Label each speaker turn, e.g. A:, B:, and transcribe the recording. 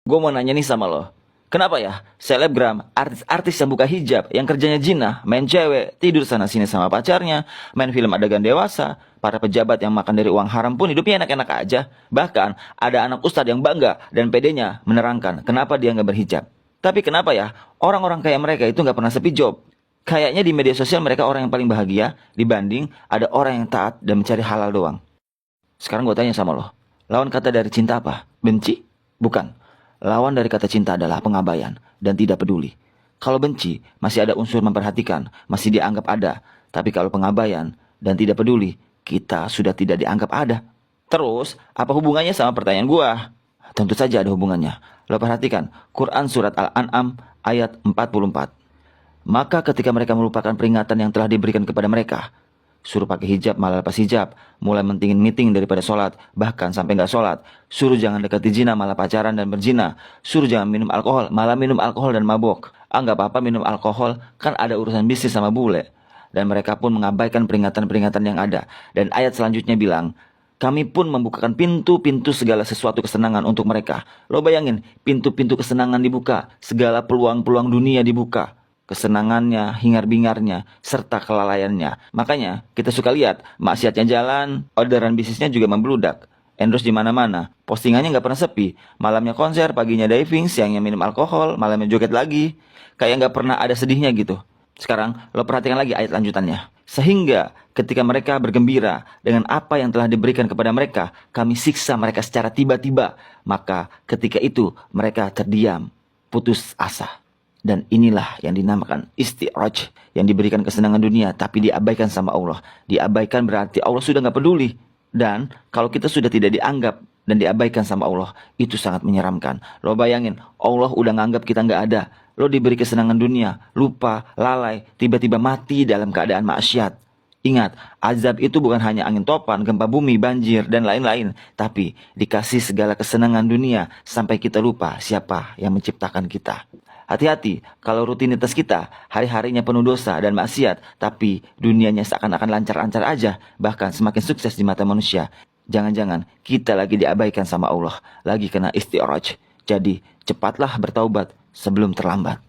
A: Gue mau nanya nih sama lo. Kenapa ya selebgram, artis-artis yang buka hijab, yang kerjanya jinah, main cewek, tidur sana-sini sama pacarnya, main film adegan dewasa, para pejabat yang makan dari uang haram pun hidupnya enak-enak aja. Bahkan ada anak ustadz yang bangga dan pedenya menerangkan kenapa dia nggak berhijab. Tapi kenapa ya orang-orang kayak mereka itu nggak pernah sepi job? Kayaknya di media sosial mereka orang yang paling bahagia dibanding ada orang yang taat dan mencari halal doang. Sekarang gue tanya sama lo, lawan kata dari cinta apa? Benci? Bukan. Lawan dari kata cinta adalah pengabaian dan tidak peduli. Kalau benci, masih ada unsur memperhatikan, masih dianggap ada. Tapi kalau pengabaian dan tidak peduli, kita sudah tidak dianggap ada. Terus, apa hubungannya sama pertanyaan gua? Tentu saja ada hubungannya. Lo perhatikan, Quran Surat Al-An'am ayat 44. Maka ketika mereka melupakan peringatan yang telah diberikan kepada mereka, suruh pakai hijab malah lepas hijab, mulai mentingin meeting daripada sholat, bahkan sampai nggak sholat. Suruh jangan dekati zina malah pacaran dan berzina. Suruh jangan minum alkohol malah minum alkohol dan mabok. Nggak apa-apa minum alkohol, kan ada urusan bisnis sama bule. Dan mereka pun mengabaikan peringatan-peringatan yang ada. Dan ayat selanjutnya bilang, kami pun membukakan pintu-pintu segala sesuatu kesenangan untuk mereka. Lo bayangin, pintu-pintu kesenangan dibuka, segala peluang-peluang dunia dibuka. Kesenangannya, hingar-bingarnya, serta kelalaiannya. Makanya kita suka lihat maksiatnya jalan, orderan bisnisnya juga membludak. Endorse di mana-mana, postingannya nggak pernah sepi. Malamnya konser, paginya diving, siangnya minum alkohol, malamnya joget lagi. Kayak nggak pernah ada sedihnya gitu. Sekarang lo perhatikan lagi ayat lanjutannya. Sehingga ketika mereka bergembira dengan apa yang telah diberikan kepada mereka, kami siksa mereka secara tiba-tiba. Maka ketika itu mereka terdiam, putus asa. Dan inilah yang dinamakan isti'raj, yang diberikan kesenangan dunia tapi diabaikan sama Allah. Diabaikan berarti Allah sudah nggak peduli. Dan kalau kita sudah tidak dianggap dan diabaikan sama Allah, itu sangat menyeramkan. Lo bayangin, Allah udah nganggap kita nggak ada. Lo diberi kesenangan dunia, lupa, lalai, tiba-tiba mati dalam keadaan maksiat. Ingat, azab itu bukan hanya angin topan, gempa bumi, banjir, dan lain-lain. Tapi dikasih segala kesenangan dunia sampai kita lupa siapa yang menciptakan kita. Hati-hati kalau rutinitas kita hari-harinya penuh dosa dan maksiat, tapi dunianya seakan-akan lancar-lancar aja, bahkan semakin sukses di mata manusia. Jangan-jangan kita lagi diabaikan sama Allah, lagi kena isti'raj. Jadi cepatlah bertaubat sebelum terlambat.